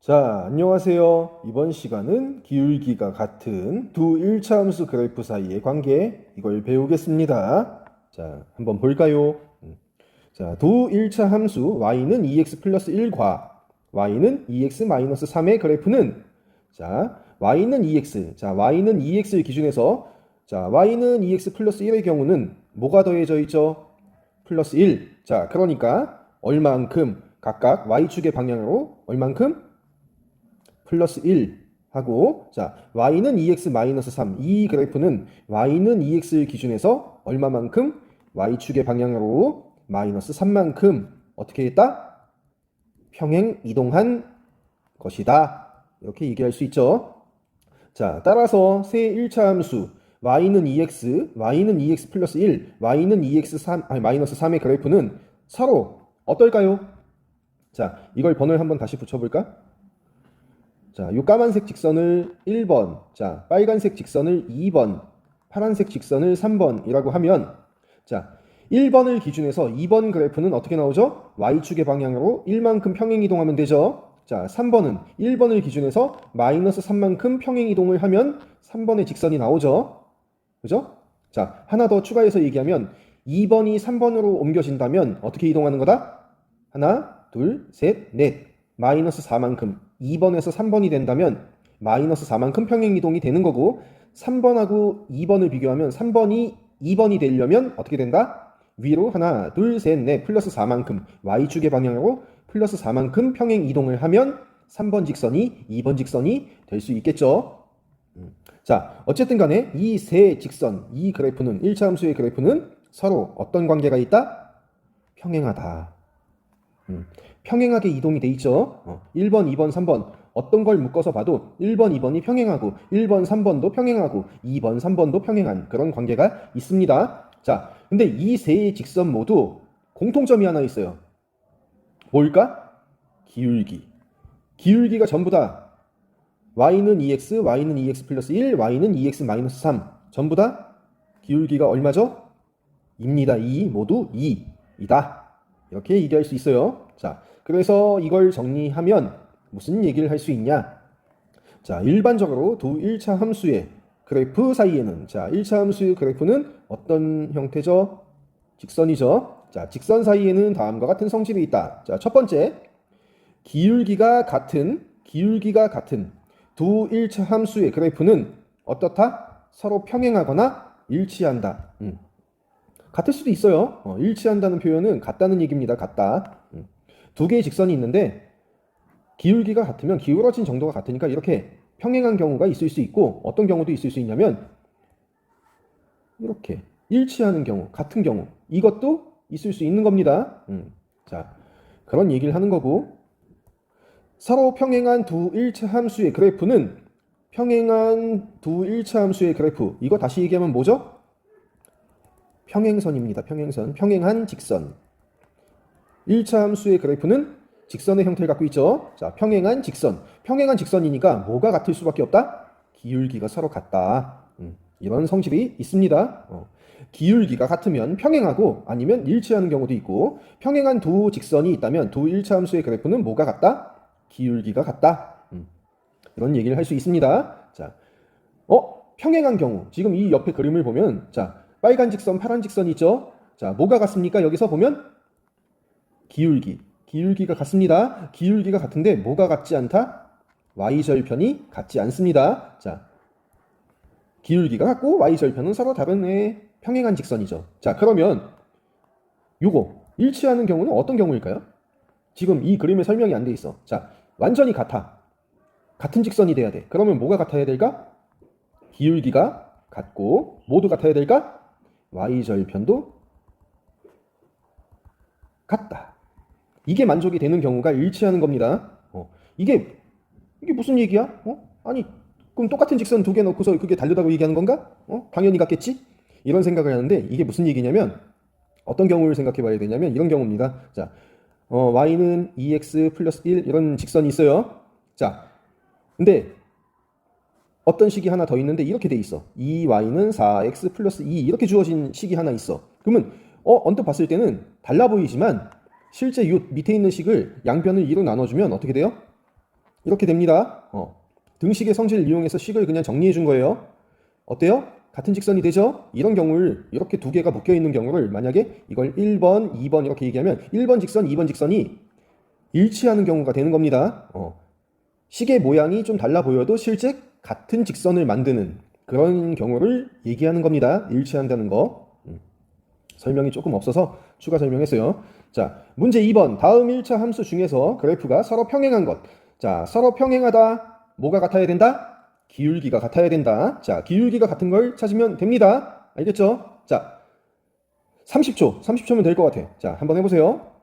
자, 안녕하세요. 이번 시간은 기울기가 같은 두 1차 함수 그래프 사이의 관계, 이걸 배우겠습니다. 자, 한번 볼까요? 자, 두 1차 함수 y는 2x 플러스 1과 y는 2x 마이너스 3의 그래프는 자, y는 2x, 자, y는 2x를 기준해서 자, y는 2x 플러스 1의 경우는 뭐가 더해져 있죠? 플러스 1. 자, 그러니까 얼만큼 각각 y축의 방향으로 얼만큼 플러스 1 하고 자 y는 2x 마이너스 3 이 그래프는 y는 2x를 기준해서 얼마만큼 y축의 방향으로 마이너스 3만큼 어떻게 했다? 평행 이동한 것이다. 이렇게 얘기할 수 있죠. 자 따라서 세 1차 함수 y는 2x, y는 2x 플러스 1, y는 2x 3, 마이너스 3의 그래프는 서로 어떨까요? 자 이걸 번호를 한번 다시 붙여볼까? 자, 요 까만색 직선을 1번, 자, 빨간색 직선을 2번, 파란색 직선을 3번이라고 하면, 자, 1번을 기준해서 2번 그래프는 어떻게 나오죠? y축의 방향으로 1만큼 평행 이동하면 되죠. 자, 3번은 1번을 기준해서 마이너스 3만큼 평행 이동을 하면 3번의 직선이 나오죠. 그죠? 자, 하나 더 추가해서 얘기하면 2번이 3번으로 옮겨진다면 어떻게 이동하는 거다? 하나, 둘, 셋, 넷. 마이너스 4만큼 2번에서 3번이 된다면 마이너스 4만큼 평행 이동이 되는 거고 3번하고 2번을 비교하면 3번이 2번이 되려면 어떻게 된다? 위로 하나, 둘, 셋, 넷 플러스 4만큼 y축의 방향으로 플러스 4만큼 평행 이동을 하면 3번 직선이 2번 직선이 될 수 있겠죠. 자, 어쨌든 간에 이 세 직선, 이 그래프는 1차 함수의 그래프는 서로 어떤 관계가 있다? 평행하다. 평행하게 이동이 돼 있죠. 1번, 2번, 3번 어떤 걸 묶어서 봐도 1번, 2번이 평행하고 1번, 3번도 평행하고 2번, 3번도 평행한 그런 관계가 있습니다. 자, 근데 이 세 직선 모두 공통점이 하나 있어요. 뭘까? 기울기. 기울기가 전부 다 y는 2x, y는 2x 플러스 1, y는 2x 마이너스 3 전부 다 기울기가 얼마죠? 2입니다. 2 모두 2이다. 이렇게 얘기할 수 있어요. 자, 그래서 이걸 정리하면 무슨 얘기를 할 수 있냐? 자, 일반적으로 두 1차 함수의 그래프 사이에는 자, 1차 함수의 그래프는 어떤 형태죠? 직선이죠. 자, 직선 사이에는 다음과 같은 성질이 있다. 자, 첫 번째, 기울기가 같은 두 1차 함수의 그래프는 어떻다? 서로 평행하거나 일치한다. 같을 수도 있어요. 일치한다는 표현은 같다는 얘기입니다. 같다. 두 개의 직선이 있는데 기울기가 같으면 기울어진 정도가 같으니까 이렇게 평행한 경우가 있을 수 있고 어떤 경우도 있을 수 있냐면 이렇게 일치하는 경우, 같은 경우 이것도 있을 수 있는 겁니다. 자, 그런 얘기를 하는 거고 서로 평행한 두 1차 함수의 그래프는 평행한 두 1차 함수의 그래프 이거 다시 얘기하면 뭐죠? 평행선입니다. 평행선. 평행한 직선. 1차 함수의 그래프는 직선의 형태를 갖고 있죠. 자, 평행한 직선. 평행한 직선이니까 뭐가 같을 수밖에 없다? 기울기가 서로 같다. 이런 성질이 있습니다. 기울기가 같으면 평행하고 아니면 일치하는 경우도 있고 평행한 두 직선이 있다면 두 1차 함수의 그래프는 뭐가 같다? 기울기가 같다. 이런 얘기를 할 수 있습니다. 자, 평행한 경우. 지금 이 옆에 그림을 보면 자, 빨간 직선, 파란 직선 있죠? 자, 뭐가 같습니까? 여기서 보면 기울기가 같습니다. 기울기가 같은데 뭐가 같지 않다? y절편이 같지 않습니다. 자, 기울기가 같고 y절편은 서로 다른 평행한 직선이죠. 자, 그러면 요거 일치하는 경우는 어떤 경우일까요? 지금 이 그림에 설명이 안 돼 있어. 자, 완전히 같아. 같은 직선이 돼야 돼. 그러면 뭐가 같아야 될까? 기울기가 같고 모두 같아야 될까? y절편도 같다. 이게 만족이 되는 경우가 일치하는 겁니다. 이게 무슨 얘기야? 아니 그럼 똑같은 직선 두 개 놓고서 그게 다르다고 얘기하는 건가? 당연히 같겠지? 이런 생각을 하는데 이게 무슨 얘기냐면 어떤 경우를 생각해 봐야 되냐면 이런 경우입니다. 자, y는 2x 플러스 1 이런 직선이 있어요. 자, 근데 어떤 식이 하나 더 있는데 이렇게 돼 있어. 2y는 4x 플러스 2 이렇게 주어진 식이 하나 있어. 그러면 언뜻 봤을 때는 달라 보이지만 실제 이 밑에 있는 식을 양변을 2로 나눠주면 어떻게 돼요? 이렇게 됩니다. 등식의 성질을 이용해서 식을 그냥 정리해 준 거예요. 어때요? 같은 직선이 되죠? 이런 경우를 이렇게 두 개가 묶여 있는 경우를 만약에 이걸 1번, 2번 이렇게 얘기하면 1번 직선, 2번 직선이 일치하는 경우가 되는 겁니다. 식의 모양이 좀 달라 보여도 실제 같은 직선을 만드는 그런 경우를 얘기하는 겁니다. 일치한다는 거. 설명이 조금 없어서 추가 설명했어요. 자, 문제 2번. 다음 1차 함수 중에서 그래프가 서로 평행한 것. 자, 서로 평행하다. 뭐가 같아야 된다? 기울기가 같아야 된다. 자, 기울기가 같은 걸 찾으면 됩니다. 알겠죠? 자, 30초면 될 것 같아. 자, 한번 해보세요.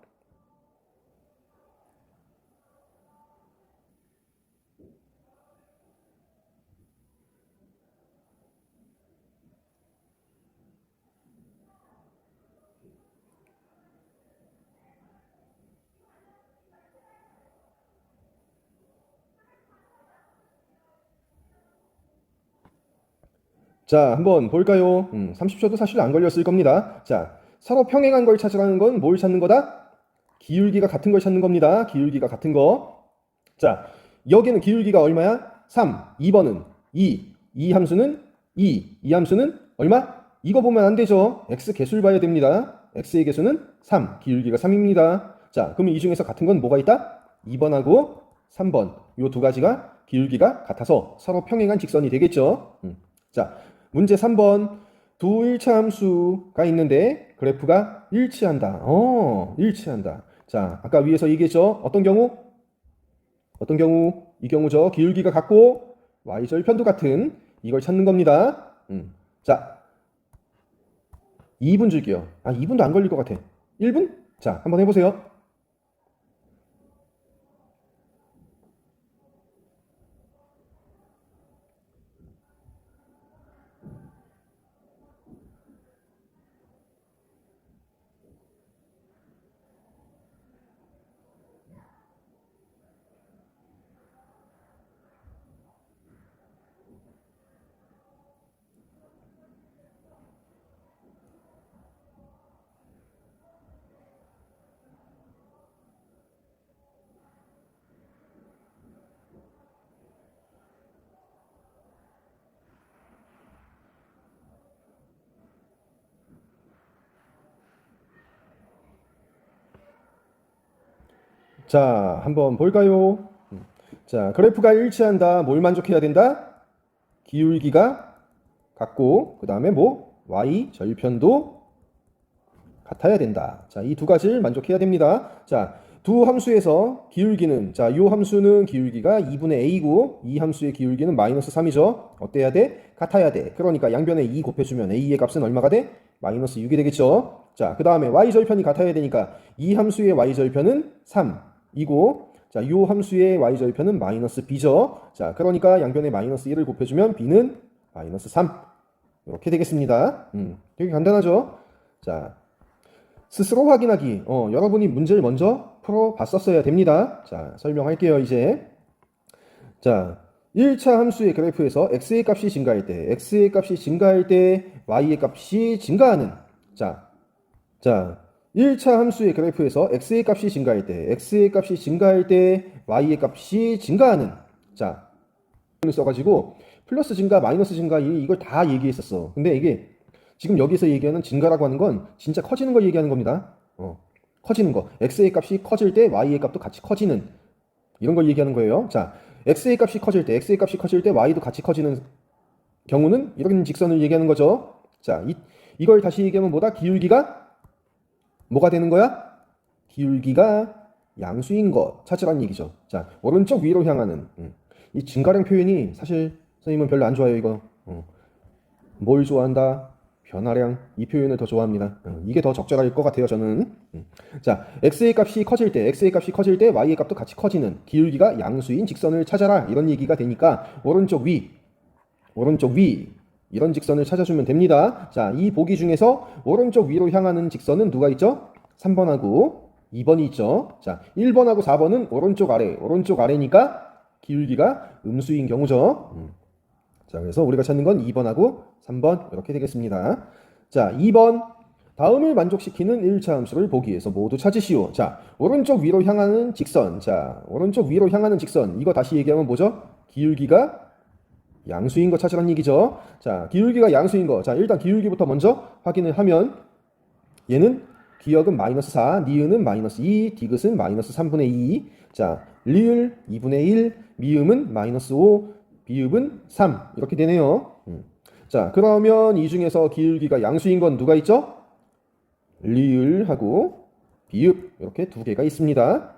자, 한번 볼까요? 30초도 사실 안 걸렸을 겁니다. 자, 서로 평행한 걸 찾으라는 건 뭘 찾는 거다? 기울기가 같은 걸 찾는 겁니다. 기울기가 같은 거. 자, 여기는 기울기가 얼마야? 3. 2번은 2. 이 함수는 2. 이 함수는 얼마? 이거 보면 안 되죠. x 개수를 봐야 됩니다. x의 개수는 3. 기울기가 3입니다. 자, 그러면 이 중에서 같은 건 뭐가 있다? 2번하고 3번. 요 두 가지가 기울기가 같아서 서로 평행한 직선이 되겠죠. 자, 문제 3번. 두 1차 함수가 있는데 그래프가 일치한다. 일치한다. 자, 아까 위에서 얘기했죠. 어떤 경우? 어떤 경우? 이 경우죠. 기울기가 같고 y절편도 같은 이걸 찾는 겁니다. 자, 2분 줄게요. 2분도 안 걸릴 것 같아. 1분? 자, 한번 해보세요. 자, 한번 볼까요? 자, 그래프가 일치한다. 뭘 만족해야 된다? 기울기가 같고, 그 다음에 뭐? y절편도 같아야 된다. 자, 이 두 가지를 만족해야 됩니다. 자, 두 함수에서 기울기는, 자, 요 함수는 기울기가 2분의 a고, 이 함수의 기울기는 마이너스 3이죠. 어때야 돼? 같아야 돼. 그러니까 양변에 2 곱해주면 a의 값은 얼마가 돼? 마이너스 6이 되겠죠. 자, 그 다음에 y절편이 같아야 되니까 이 함수의 y절편은 3이고, 자, 요 함수의 y절편은 마이너스 b죠. 자, 그러니까 양변에 마이너스 1을 곱해주면 b는 마이너스 3. 이렇게 되겠습니다. 되게 간단하죠? 자, 스스로 확인하기. 여러분이 문제를 먼저 풀어봤었어야 됩니다. 자, 설명할게요, 이제. 자, 1차 함수의 그래프에서 x의 값이 증가할 때, x의 값이 증가할 때, y의 값이 증가하는. 자, 1차 함수의 그래프에서 x의 값이 증가할 때, x의 값이 증가할 때, y의 값이 증가하는. 자, 을 써가지고 플러스 증가, 마이너스 증가 이걸 다 얘기했었어. 근데 이게 지금 여기서 얘기하는 증가라고 하는 건 진짜 커지는 걸 얘기하는 겁니다. 커지는 거. x의 값이 커질 때 y의 값도 같이 커지는 이런 걸 얘기하는 거예요. 자, x의 값이 커질 때, x의 값이 커질 때 y도 같이 커지는 경우는 이런 직선을 얘기하는 거죠. 자, 이걸 다시 얘기하면 뭐다? 기울기가 뭐가 되는 거야? 기울기가 양수인 것 찾으라는 얘기죠. 자, 오른쪽 위로 향하는 이 증가량 표현이 사실 선생님은 별로 안 좋아해요. 이거 뭘 좋아한다? 변화량 이 표현을 더 좋아합니다. 이게 더 적절할 것 같아요. 저는. 자, x의 값이 커질 때, x의 값이 커질 때 y의 값도 같이 커지는 기울기가 양수인 직선을 찾아라 이런 얘기가 되니까 오른쪽 위 이런 직선을 찾아주면 됩니다. 자, 이 보기 중에서 오른쪽 위로 향하는 직선은 누가 있죠? 3번하고 2번이 있죠. 자, 1번하고 4번은 오른쪽 아래니까 기울기가 음수인 경우죠. 자, 그래서 우리가 찾는 건 2번하고 3번 이렇게 되겠습니다. 자, 2번 다음을 만족시키는 1차 함수를 보기 위해서 모두 찾으시오. 자, 오른쪽 위로 향하는 직선. 자, 오른쪽 위로 향하는 직선. 이거 다시 얘기하면 뭐죠? 기울기가 양수인 거 찾으란 얘기죠. 자, 기울기가 양수인 거. 자, 일단 기울기부터 먼저 확인을 하면 얘는 기역은 마이너스 4, 니은은 마이너스 2, 디귿은 마이너스 3분의 2. 자, 리을 2분의 1, 미음은 마이너스 5, 비읍은 3. 이렇게 되네요. 자, 그러면 이 중에서 기울기가 양수인 건 누가 있죠? 리을하고 비읍 이렇게 두 개가 있습니다.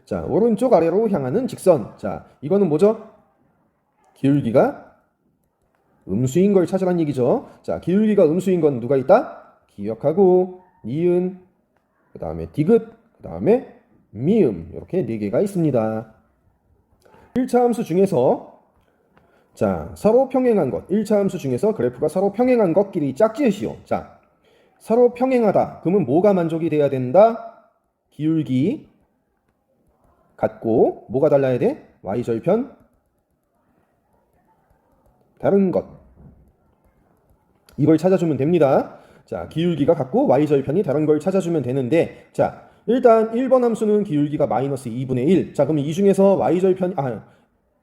자, 오른쪽 아래로 향하는 직선. 자, 이거는 뭐죠? 기울기가 음수인 걸 찾으란 얘기죠. 자, 기울기가 음수인 건 누가 있다? 기역하고 니은, 그 다음에 디귿, 그 다음에 미음 이렇게 네 개가 있습니다. 1차 함수 중에서 자, 서로 평행한 것. 1차 함수 중에서 그래프가 서로 평행한 것끼리 짝지으시오. 자, 서로 평행하다. 그러면 뭐가 만족이 돼야 된다? 기울기 같고 뭐가 달라야 돼? y절편 다른 것. 이걸 찾아주면 됩니다. 자, 기울기가 같고 y절편이 다른 걸 찾아주면 되는데 자, 일단 1번 함수는 기울기가 마이너스 2분의 1. 자, 그러면 이 중에서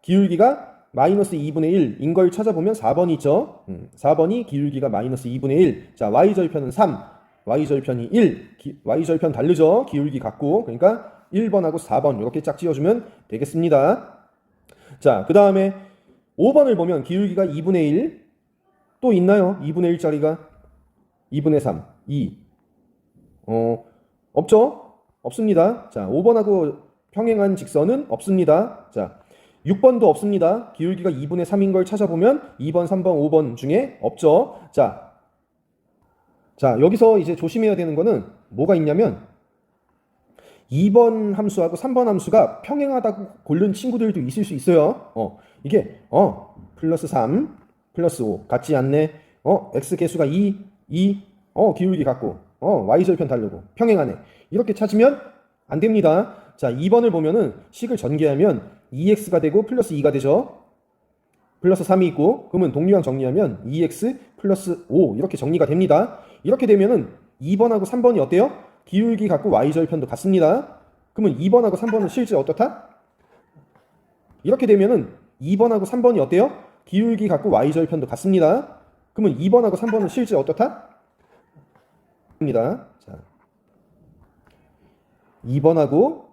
기울기가 마이너스 2분의 1인 걸 찾아보면 4번이 있죠. 4번이 기울기가 마이너스 2분의 1. 자, y절편은 3, y절편이 1. y절편 다르죠? 기울기 같고. 그러니까 1번하고 4번 이렇게 짝 지어주면 되겠습니다. 자, 그 다음에 5번을 보면 기울기가 2분의 1. 또 있나요? 2분의 1짜리가 2분의 3, 2. 없죠? 없습니다. 자, 5번하고 평행한 직선은 없습니다. 자, 6번도 없습니다. 기울기가 2분의 3인 걸 찾아보면 2번, 3번, 5번 중에 없죠. 자, 여기서 이제 조심해야 되는 거는 뭐가 있냐면 2번 함수하고 3번 함수가 평행하다고 고른 친구들도 있을 수 있어요. 이게 플러스 3, 플러스 5 같지 않네. x 개수가 2, 기울기 같고 y절편 다르고 평행하네. 이렇게 찾으면 안 됩니다. 자, 2번을 보면은 식을 전개하면 2x가 되고 플러스 2가 되죠. 플러스 3이 있고 그러면 동류항 정리하면 2x 플러스 5 이렇게 정리가 됩니다. 이렇게 되면은 2번하고 3번이 어때요? 기울기 같고 y절편도 같습니다. 그러면 2번하고 3번은 실제 어떻다? 이렇게 되면은 2번하고 3번이 어때요? 기울기 같고 y절편도 같습니다. 그러면 2번하고 3번은 실제 어떻다? 입니다. 자, 2번하고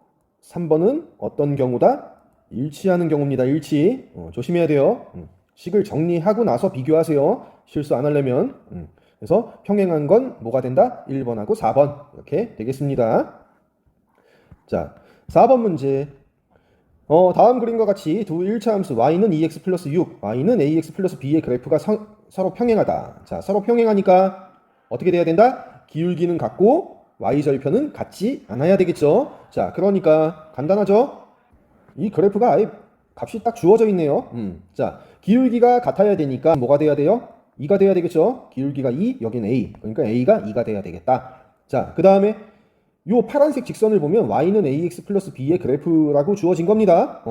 3번은 어떤 경우다? 일치하는 경우입니다. 일치. 조심해야 돼요. 식을 정리하고 나서 비교하세요. 실수 안 하려면. 그래서 평행한 건 뭐가 된다? 1번하고 4번. 이렇게 되겠습니다. 자, 4번 문제. 다음 그림과 같이 두 1차 함수 y는 2x 플러스 6, y는 ax 플러스 b의 그래프가 서로 평행하다. 자, 서로 평행하니까 어떻게 돼야 된다? 기울기는 같고 y절편은 같지 않아야 되겠죠. 자, 그러니까 간단하죠? 이 그래프가 아예 값이 딱 주어져 있네요. 자, 기울기가 같아야 되니까 뭐가 돼야 돼요? 2가 돼야 되겠죠. 기울기가 2, 여긴 a. 그러니까 a가 2가 돼야 되겠다. 자, 그 다음에 요 파란색 직선을 보면 y는 ax 플러스 b의 그래프라고 주어진 겁니다.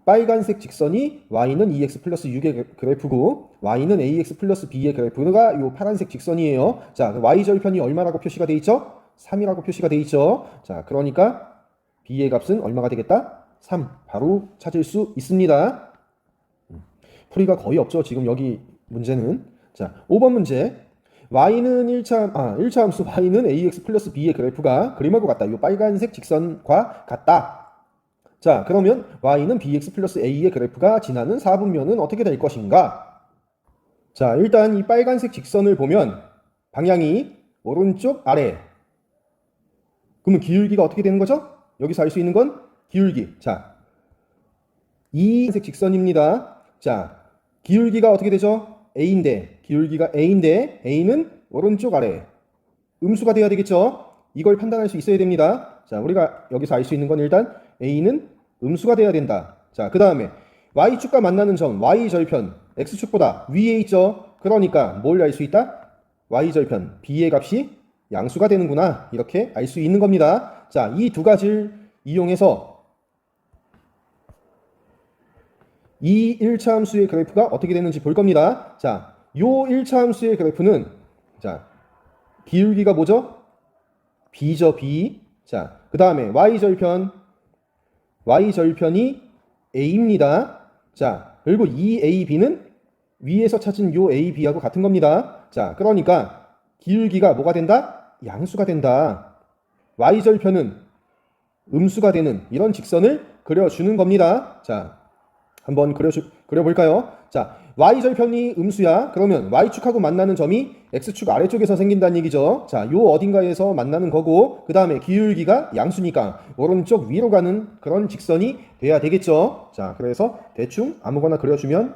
빨간색 직선이 y는 2x 플러스 6의 그래프고 y는 ax 플러스 b의 그래프가 요 파란색 직선이에요. 자, y절편이 얼마라고 표시가 돼 있죠? 3이라고 표시가 돼 있죠. 자, 그러니까 b의 값은 얼마가 되겠다? 3. 바로 찾을 수 있습니다. 풀이가 거의 없죠. 지금 여기 문제는. 자, 5번 문제. y는 1차 함수 y는 ax 플러스 b의 그래프가 그림하고 같다. 이 빨간색 직선과 같다. 자, 그러면 y는 bx 플러스 a의 그래프가 지나는 4분면은 어떻게 될 것인가? 자, 일단 이 빨간색 직선을 보면 방향이 오른쪽 아래. 그러면 기울기가 어떻게 되는 거죠? 여기서 알 수 있는 건 기울기. 자, 이 색 직선입니다. 자, 기울기가 어떻게 되죠? a인데, 기울기가 a인데 a는 오른쪽 아래. 음수가 돼야 되겠죠? 이걸 판단할 수 있어야 됩니다. 자, 우리가 여기서 알 수 있는 건 일단 a는 음수가 돼야 된다. 자, 그 다음에 y축과 만나는 점 y절편 x축보다 위에 있죠? 그러니까 뭘 알 수 있다? y절편 b의 값이 양수가 되는구나. 이렇게 알 수 있는 겁니다. 자, 이 두 가지를 이용해서 이 1차 함수의 그래프가 어떻게 되는지 볼 겁니다. 자, 요 1차 함수의 그래프는 자, 기울기가 뭐죠? b죠, b. 자, 그 다음에 y절편이 a입니다. 자, 그리고 이 ab는 위에서 찾은 요 ab하고 같은 겁니다. 자, 그러니까 기울기가 뭐가 된다? 양수가 된다. y절편은 음수가 되는 이런 직선을 그려주는 겁니다. 자, 한번 그려볼까요? 자, y절편이 음수야. 그러면 y축하고 만나는 점이 x축 아래쪽에서 생긴다는 얘기죠. 자, 요 어딘가에서 만나는 거고, 그 다음에 기울기가 양수니까 오른쪽 위로 가는 그런 직선이 돼야 되겠죠. 자, 그래서 대충 아무거나 그려주면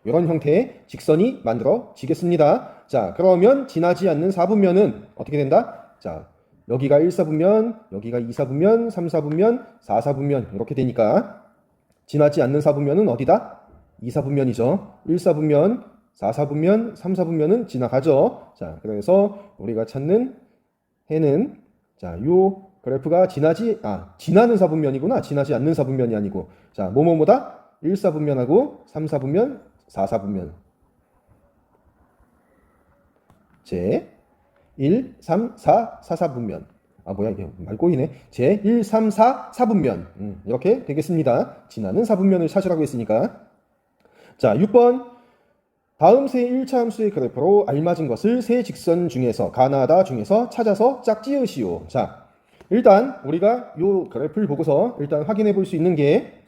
이런 형태의 직선이 만들어지겠습니다. 자, 그러면 지나지 않는 사분면은 어떻게 된다? 자, 여기가 1사분면, 여기가 2사분면, 3사분면, 4사분면 이렇게 되니까 지나지 않는 사분면은 어디다? 2사분면이죠. 1사분면, 4사분면, 3사분면은 지나가죠. 자, 그래서 우리가 찾는 해는 자, 요 그래프가 지나는 사분면이구나. 지나지 않는 사분면이 아니고. 자, 뭐뭐뭐다? 1사분면하고 3사분면, 4사분면. 제 1, 3, 4, 4사분면. 뭐야 이게 말 꼬이네. 제 1, 3, 4, 4분면. 이렇게 되겠습니다. 지나는 사분면을 찾으라고 했으니까. 자, 6번. 다음 세 1차 함수의 그래프로 알맞은 것을 세 직선 중에서 가나다 중에서 찾아서 짝지으시오. 자, 일단 우리가 요 그래프를 보고서 일단 확인해 볼 수 있는 게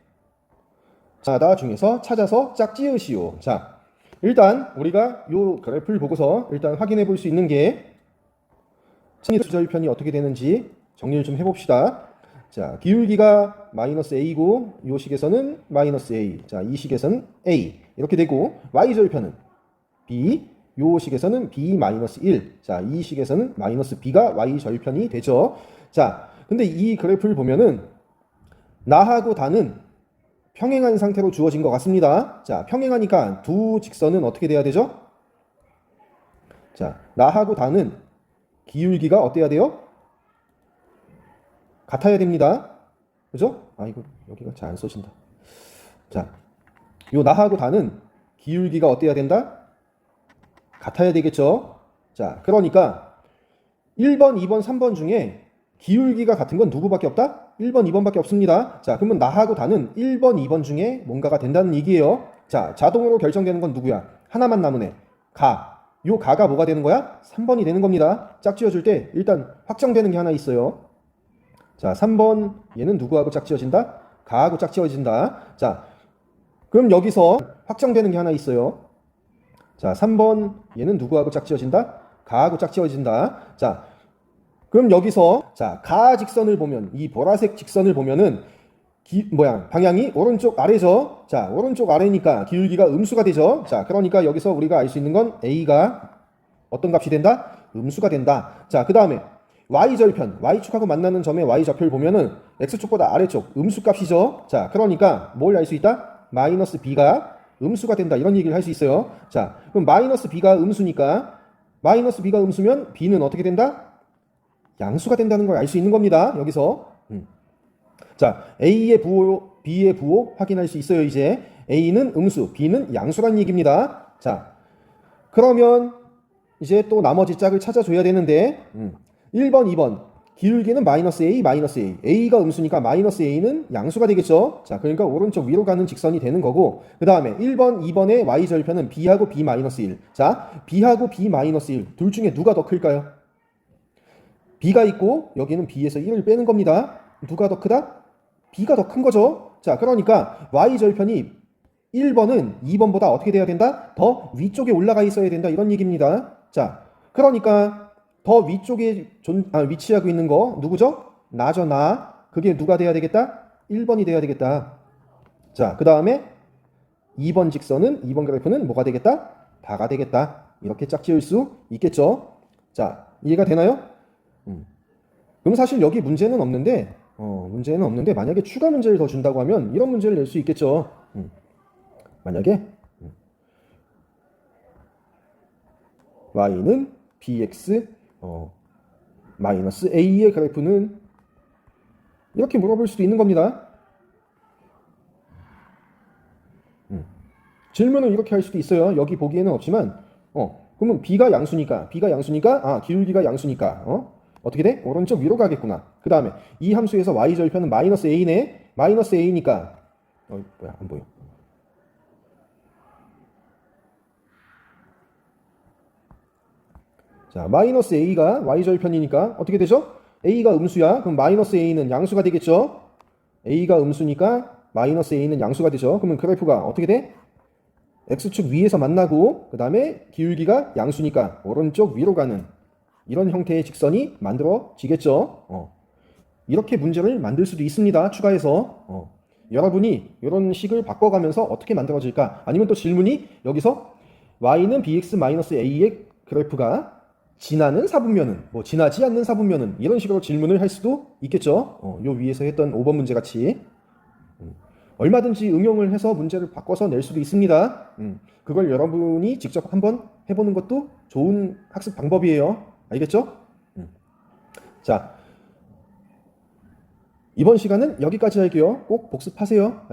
가나다 중에서 찾아서 짝지으시오. 자, 일단 우리가 요 그래프를 보고서 일단 확인해 볼 수 있는 게 수절편이 어떻게 되는지 정리를 좀 해봅시다. 자, 기울기가 마이너스 a고 이 식에서는 마이너스 a. 자, 이 식에서는 a 이렇게 되고 y절편은 b. 이 식에서는 b 마이너스 1. 자, 이 식에서는 마이너스 b가 y절편이 되죠. 자, 근데 이 그래프를 보면은 나하고 다는 평행한 상태로 주어진 것 같습니다. 자, 평행하니까 두 직선은 어떻게 돼야 되죠? 자, 나하고 다는 기울기가 어때야 돼요? 같아야 됩니다. 그죠? 이거 여기가 잘 안 써진다. 자, 요 나하고 다는 기울기가 어때야 된다? 같아야 되겠죠? 자, 그러니까 1번, 2번, 3번 중에 기울기가 같은 건 누구밖에 없다? 1번, 2번밖에 없습니다. 자, 그러면 나하고 다는 1번, 2번 중에 뭔가가 된다는 얘기예요. 자, 자동으로 결정되는 건 누구야? 하나만 남으네. 요 가가 뭐가 되는 거야? 3번이 되는 겁니다. 짝지어줄 때 일단 확정되는 게 하나 있어요. 자, 3번 얘는 누구하고 짝지어진다? 가하고 짝지어진다. 자, 그럼 여기서 확정되는 게 하나 있어요. 자, 3번 얘는 누구하고 짝지어진다? 가하고 짝지어진다. 자, 그럼 여기서 자, 가 직선을 보면 이 보라색 직선을 보면은 방향이 오른쪽 아래죠. 자, 오른쪽 아래니까 기울기가 음수가 되죠. 자, 그러니까 여기서 우리가 알 수 있는 건 a가 어떤 값이 된다? 음수가 된다. 자, 그 다음에 y절편, y축하고 만나는 점의 y좌표를 보면은 x축보다 아래쪽 음수 값이죠. 자, 그러니까 뭘 알 수 있다? 마이너스 b가 음수가 된다. 이런 얘기를 할 수 있어요. 자, 그럼 마이너스 b가 음수니까 마이너스 b가 음수면 b는 어떻게 된다? 양수가 된다는 걸 알 수 있는 겁니다. 여기서. 자, A의 부호, B의 부호 확인할 수 있어요, 이제. A는 음수, B는 양수란 얘기입니다. 자, 그러면 이제 또 나머지 짝을 찾아줘야 되는데, 1번, 2번. 기울기는 마이너스 A, 마이너스 A. A가 음수니까 마이너스 A는 양수가 되겠죠? 자, 그러니까 오른쪽 위로 가는 직선이 되는 거고, 그 다음에 1번, 2번의 Y절편은 B하고 B 마이너스 1. 자, B하고 B 마이너스 1. 둘 중에 누가 더 클까요? B가 있고, 여기는 B에서 1을 빼는 겁니다. 누가 더 크다? B가 더 큰 거죠. 자, 그러니까 Y절편이 1번은 2번보다 어떻게 돼야 된다? 더 위쪽에 올라가 있어야 된다. 이런 얘기입니다. 자, 그러니까 더 위쪽에 위치하고 있는 거 누구죠? 나죠, 나. 그게 누가 돼야 되겠다? 1번이 돼야 되겠다. 자, 그 다음에 2번 직선은 2번 그래프는 뭐가 되겠다? 다가 되겠다. 이렇게 짝지을 수 있겠죠. 자, 이해가 되나요? 그럼 사실 여기 문제는 없는데 만약에 추가 문제를 더 준다고 하면 이런 문제를 낼 수 있겠죠. 만약에 y는 bx 마이너스 a의 그래프는 이렇게 물어볼 수도 있는 겁니다. 질문을 이렇게 할 수도 있어요. 여기 보기에는 없지만 그러면 b가 양수니까 기울기가 양수니까 어떻게 돼? 오른쪽 위로 가겠구나. 그 다음에 이 함수에서 y 절편은 마이너스 a네. 마이너스 a니까 뭐야 안 보여. 자, 마이너스 a가 y 절편이니까 어떻게 되죠? a가 음수야. 그럼 마이너스 a는 양수가 되겠죠? a가 음수니까 마이너스 a는 양수가 되죠. 그러면 그래프가 어떻게 돼? x축 위에서 만나고 그 다음에 기울기가 양수니까 오른쪽 위로 가는 이런 형태의 직선이 만들어지겠죠. 이렇게 문제를 만들 수도 있습니다. 추가해서 여러분이 이런 식을 바꿔가면서 어떻게 만들어질까? 아니면 또 질문이 여기서 y는 bx-a의 그래프가 지나는 사분면은 지나지 않는 사분면은 이런 식으로 질문을 할 수도 있겠죠. 요 위에서 했던 5번 문제 같이 얼마든지 응용을 해서 문제를 바꿔서 낼 수도 있습니다. 그걸 여러분이 직접 한번 해보는 것도 좋은 학습 방법이에요. 알겠죠? 자, 이번 시간은 여기까지 할게요. 꼭 복습하세요.